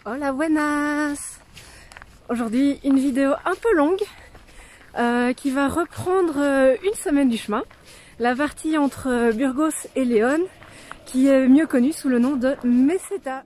Hola buenas! Aujourd'hui une vidéo un peu longue qui va reprendre une semaine du chemin. La partie entre Burgos et León qui est mieux connue sous le nom de Meseta.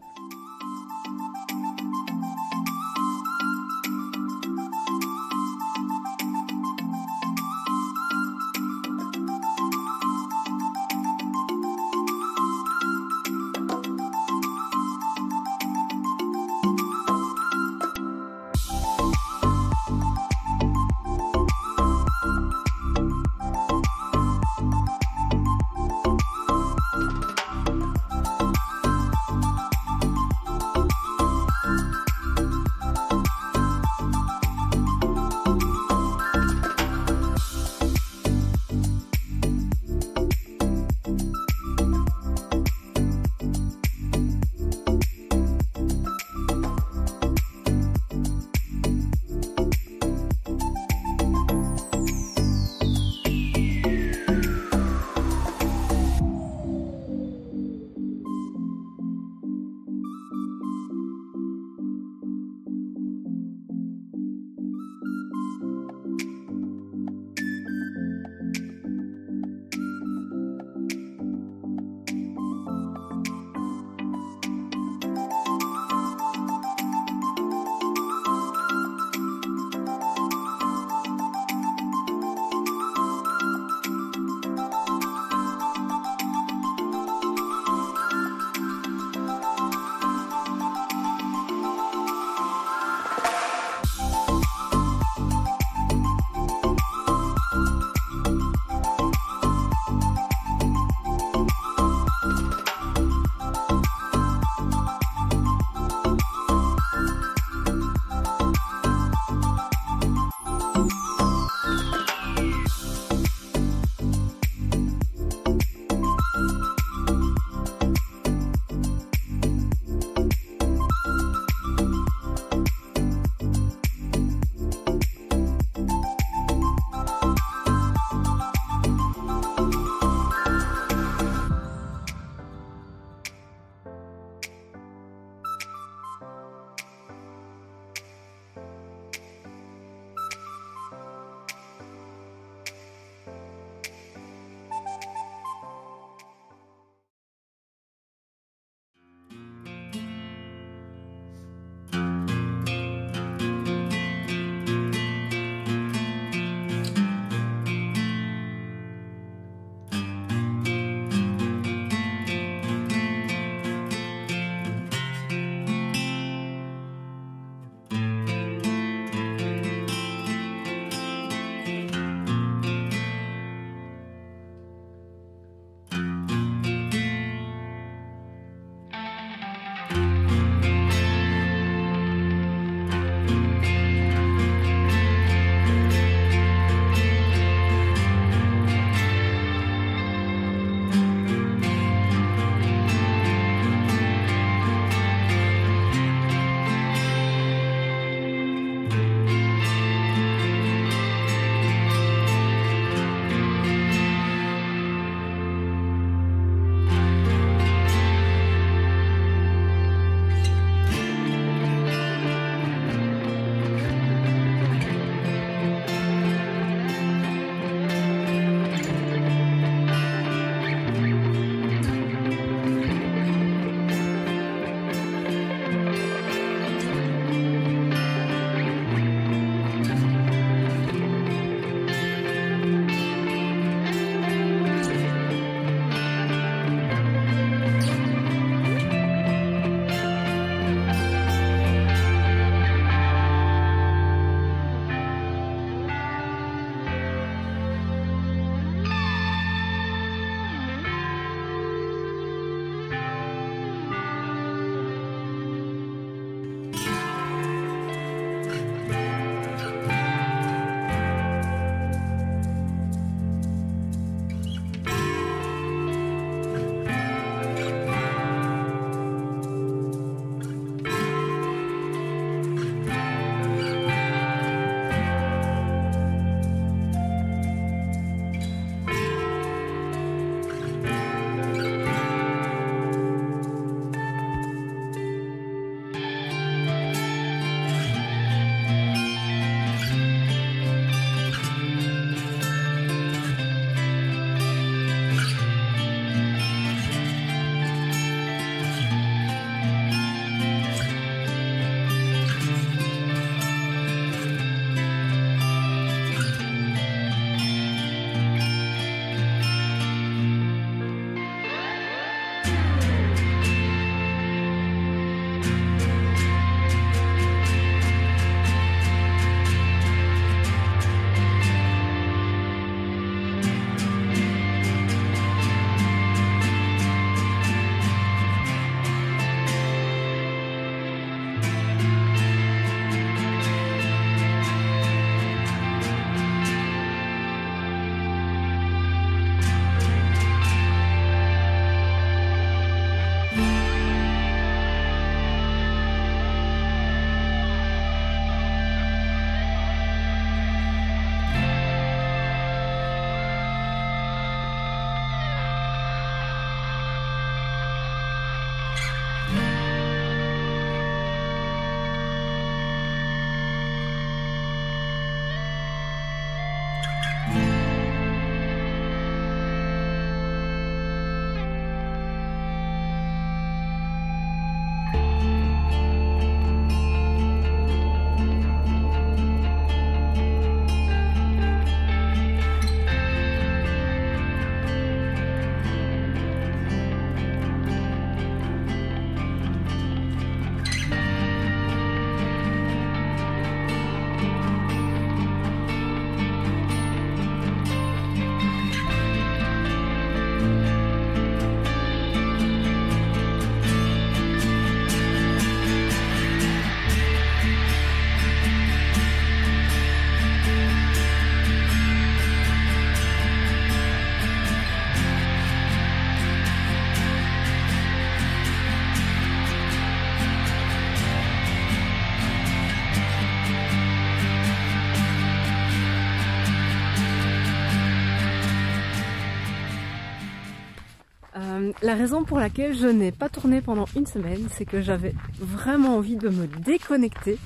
La raison pour laquelle je n'ai pas tourné pendant une semaine, c'est que j'avais vraiment envie de me déconnecter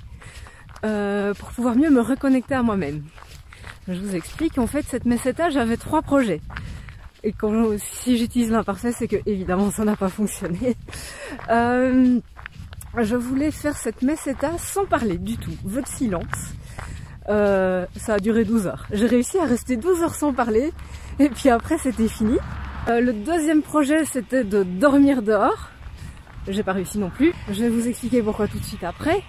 pour pouvoir mieux me reconnecter à moi-même. Je vous explique, en fait, cette meseta, j'avais 3 projets. Et si j'utilise l'imparfait, c'est que évidemment ça n'a pas fonctionné. Je voulais faire cette meseta sans parler du tout, votre silence. Ça a duré 12 heures. J'ai réussi à rester 12 heures sans parler, et puis après c'était fini. Le deuxième projet, c'était de dormir dehors. J'ai pas réussi non plus. Je vais vous expliquer pourquoi tout de suite après.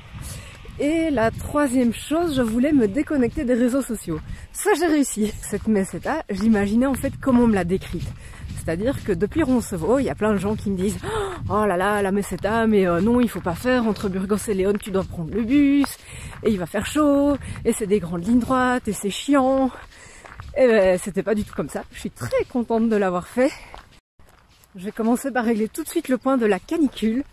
Et la troisième chose, je voulais me déconnecter des réseaux sociaux. Ça, j'ai réussi. Cette meseta, j'imaginais en fait comment on me l'a décrite. C'est-à-dire que depuis Roncevaux, il y a plein de gens qui me disent « Oh là là, la meseta, mais non, il faut pas faire. Entre Burgos et Léon, tu dois prendre le bus. Et il va faire chaud. Et c'est des grandes lignes droites. Et c'est chiant. » Et ben, c'était pas du tout comme ça. Je suis très contente de l'avoir fait. Je vais commencer par régler tout de suite le point de la canicule.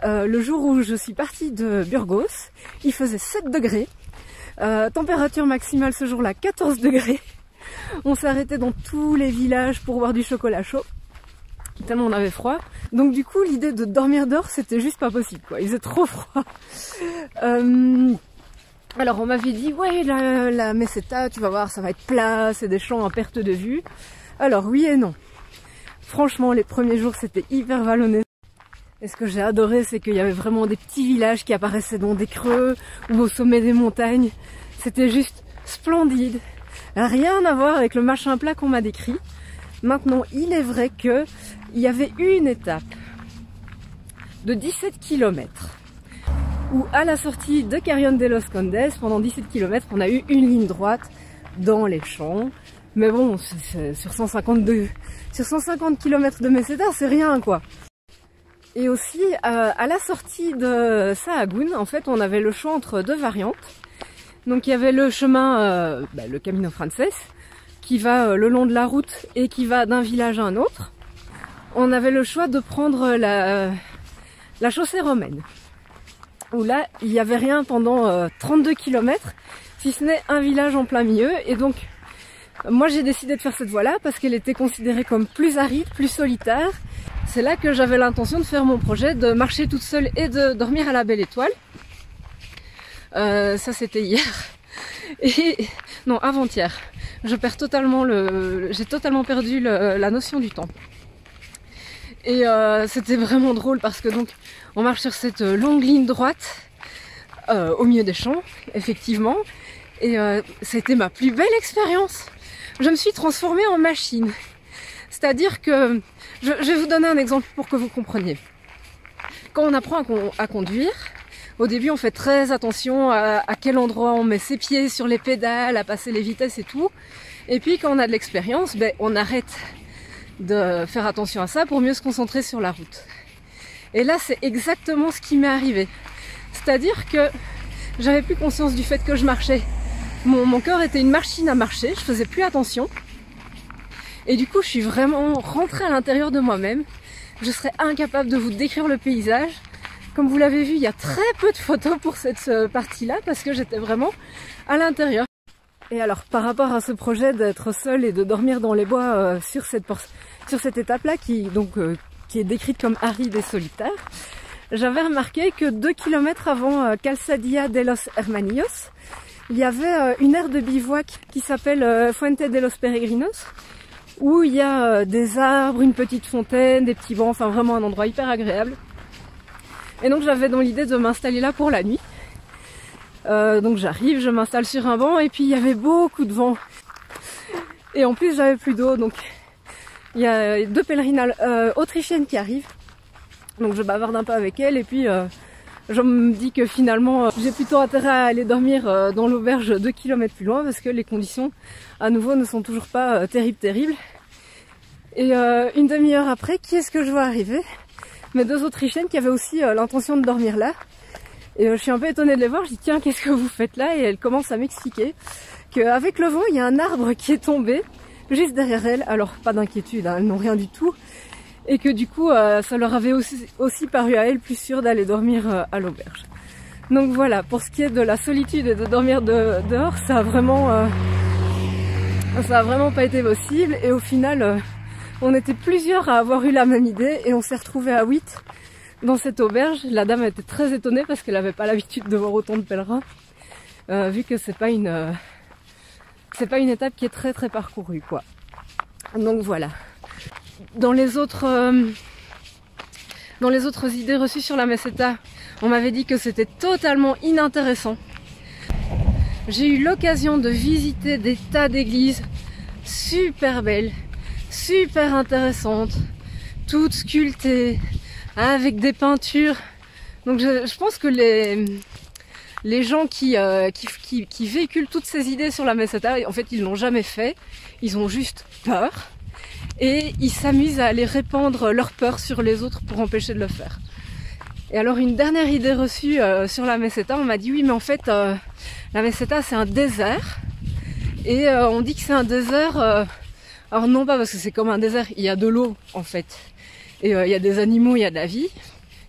Le jour où je suis partie de Burgos, il faisait 7 degrés. Température maximale ce jour-là, 14 degrés. On s'est arrêté dans tous les villages pour boire du chocolat chaud. Tellement on avait froid. Donc du coup, l'idée de dormir dehors, c'était juste pas possible, quoi. Il faisait trop froid. Alors on m'avait dit, ouais, la meseta, tu vas voir, ça va être plat, c'est des champs à perte de vue. Alors oui et non. Franchement, les premiers jours, c'était hyper vallonné. Et ce que j'ai adoré, c'est qu'il y avait vraiment des petits villages qui apparaissaient dans des creux ou au sommet des montagnes. C'était juste splendide. Rien à voir avec le machin plat qu'on m'a décrit. Maintenant, il est vrai qu'il y avait une étape de 17 km où à la sortie de Carrión de los Condes, pendant 17 km, on a eu une ligne droite dans les champs. Mais bon, sur 150 km de meseta, c'est rien, quoi. Et aussi, à la sortie de Sahagún, en fait, on avait le choix entre 2 variantes. Donc il y avait le chemin, le Camino Frances, qui va le long de la route et qui va d'un village à un autre. On avait le choix de prendre la chaussée romaine, où là, il n'y avait rien pendant 32 km, si ce n'est un village en plein milieu. Et donc, moi j'ai décidé de faire cette voie-là parce qu'elle était considérée comme plus aride, plus solitaire. C'est là que j'avais l'intention de faire mon projet, de marcher toute seule et de dormir à la Belle Étoile. Ça c'était hier. Non, avant-hier. J'ai totalement perdu la notion du temps. Et c'était vraiment drôle parce que donc on marche sur cette longue ligne droite au milieu des champs, effectivement. Et c'était ma plus belle expérience. Je me suis transformée en machine. C'est-à-dire que, je vais vous donner un exemple pour que vous compreniez. Quand on apprend à conduire, au début on fait très attention à quel endroit on met ses pieds sur les pédales, à passer les vitesses et tout. Et puis quand on a de l'expérience, on arrête de faire attention à ça pour mieux se concentrer sur la route. Et là c'est exactement ce qui m'est arrivé. C'est-à-dire que j'avais plus conscience du fait que je marchais. Mon corps était une machine à marcher, je faisais plus attention. Et du coup, je suis vraiment rentrée à l'intérieur de moi-même. Je serais incapable de vous décrire le paysage. Comme vous l'avez vu, il y a très peu de photos pour cette partie-là parce que j'étais vraiment à l'intérieur. Et alors, par rapport à ce projet d'être seule et de dormir dans les bois sur cette étape-là, qui est décrite comme aride et solitaire, j'avais remarqué que 2 km avant Calzadilla de los Hermanillos, il y avait une aire de bivouac qui s'appelle Fuente de los Peregrinos, où il y a des arbres, une petite fontaine, des petits bancs, enfin vraiment un endroit hyper agréable. Et donc j'avais dans l'idée de m'installer là pour la nuit. Donc j'arrive, je m'installe sur un banc et puis il y avait beaucoup de vent. Et en plus j'avais plus d'eau, donc il y a 2 pèlerines autrichiennes qui arrivent. Donc je bavarde un peu avec elles et puis je me dis que finalement j'ai plutôt intérêt à aller dormir dans l'auberge 2 km plus loin parce que les conditions à nouveau ne sont toujours pas terribles. Et une demi-heure après, qui est-ce que je vois arriver? Mes 2 autrichiennes qui avaient aussi l'intention de dormir là. Et je suis un peu étonnée de les voir, je dis tiens, qu'est-ce que vous faites là? Et elles commencent à m'expliquer qu'avec le vent il y a un arbre qui est tombé juste derrière elles. Alors pas d'inquiétude, hein, elles n'ont rien du tout. Et que du coup ça leur avait aussi paru à elles plus sûr d'aller dormir à l'auberge. Donc voilà, pour ce qui est de la solitude et de dormir dehors, ça a vraiment pas été possible. Et au final On était plusieurs à avoir eu la même idée et on s'est retrouvés à 8 dans cette auberge. La dame était très étonnée parce qu'elle n'avait pas l'habitude de voir autant de pèlerins, vu que c'est pas une étape qui est très très parcourue, quoi. Donc voilà. Dans les autres idées reçues sur la Meseta, on m'avait dit que c'était totalement inintéressant. J'ai eu l'occasion de visiter des tas d'églises super belles, super intéressantes, toutes sculptées, avec des peintures. Donc je pense que les gens qui véhiculent toutes ces idées sur la Meseta, en fait ils l'ont jamais fait, ils ont juste peur et ils s'amusent à aller répandre leur peur sur les autres pour empêcher de le faire. Et alors une dernière idée reçue sur la Meseta, on m'a dit oui mais en fait la Meseta c'est un désert et on dit que c'est un désert, alors non pas parce que c'est comme un désert, il y a de l'eau en fait et il y a des animaux, il y a de la vie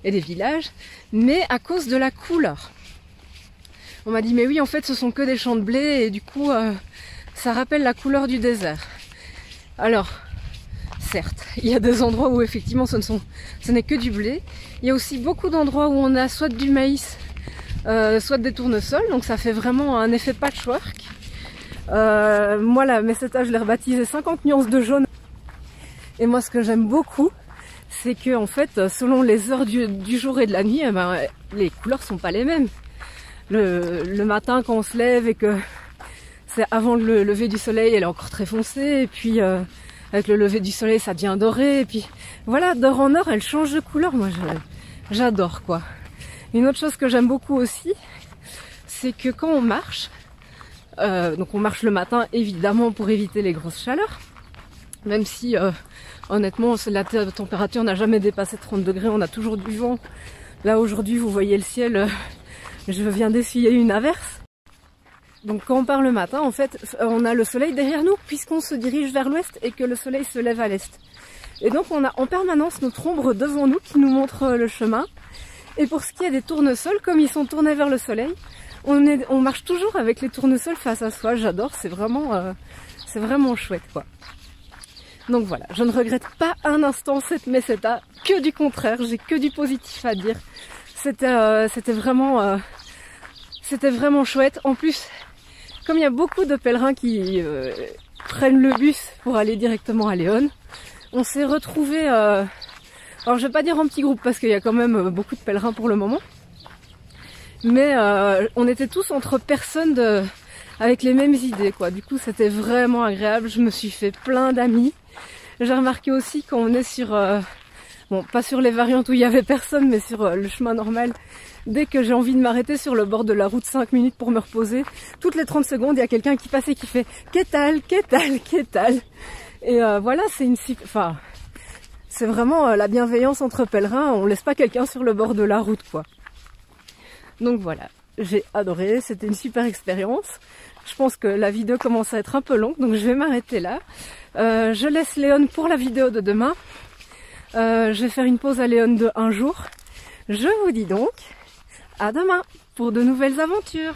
et des villages, mais à cause de la couleur. On m'a dit mais oui en fait ce sont que des champs de blé et du coup ça rappelle la couleur du désert. Alors certes, il y a des endroits où effectivement ce n'est que du blé. Il y a aussi beaucoup d'endroits où on a soit du maïs, soit des tournesols, donc ça fait vraiment un effet patchwork. Moi la Meseta je l'ai rebaptisée 50 nuances de jaune. Et moi ce que j'aime beaucoup, c'est que en fait selon les heures du jour et de la nuit, eh ben, les couleurs sont pas les mêmes. Le matin quand on se lève et que c'est avant le lever du soleil, elle est encore très foncée, et puis avec le lever du soleil ça devient doré, et puis voilà, d'heure en heure elle change de couleur. Moi j'adore quoi. Une autre chose que j'aime beaucoup aussi, c'est que quand on marche, donc on marche le matin évidemment pour éviter les grosses chaleurs, même si honnêtement la température n'a jamais dépassé 30 degrés, on a toujours du vent. Là aujourd'hui vous voyez le ciel, je viens d'essuyer une averse. Donc quand on part le matin, en fait, on a le soleil derrière nous puisqu'on se dirige vers l'ouest et que le soleil se lève à l'est. Et donc on a en permanence notre ombre devant nous qui nous montre le chemin. Et pour ce qui est des tournesols, comme ils sont tournés vers le soleil, on marche toujours avec les tournesols face à soi. J'adore, c'est vraiment chouette quoi. Donc voilà, je ne regrette pas un instant cette Meseta, que du contraire, j'ai que du positif à dire. C'était vraiment chouette. En plus, comme il y a beaucoup de pèlerins qui prennent le bus pour aller directement à Léon, on s'est retrouvés, alors je vais pas dire en petit groupe parce qu'il y a quand même beaucoup de pèlerins pour le moment, mais on était tous entre personnes avec les mêmes idées quoi. Du coup c'était vraiment agréable, je me suis fait plein d'amis. J'ai remarqué aussi quand on est sur, bon pas sur les variantes où il y avait personne, mais sur le chemin normal, dès que j'ai envie de m'arrêter sur le bord de la route 5 minutes pour me reposer, toutes les 30 secondes il y a quelqu'un qui passe et qui fait « Qu'est-ce tal ?» Et voilà, c'est vraiment la bienveillance entre pèlerins, on laisse pas quelqu'un sur le bord de la route quoi. Donc voilà, j'ai adoré, c'était une super expérience. Je pense que la vidéo commence à être un peu longue, donc je vais m'arrêter là. Je laisse Léon pour la vidéo de demain. Je vais faire une pause à Léon de un jour. Je vous dis donc à demain pour de nouvelles aventures.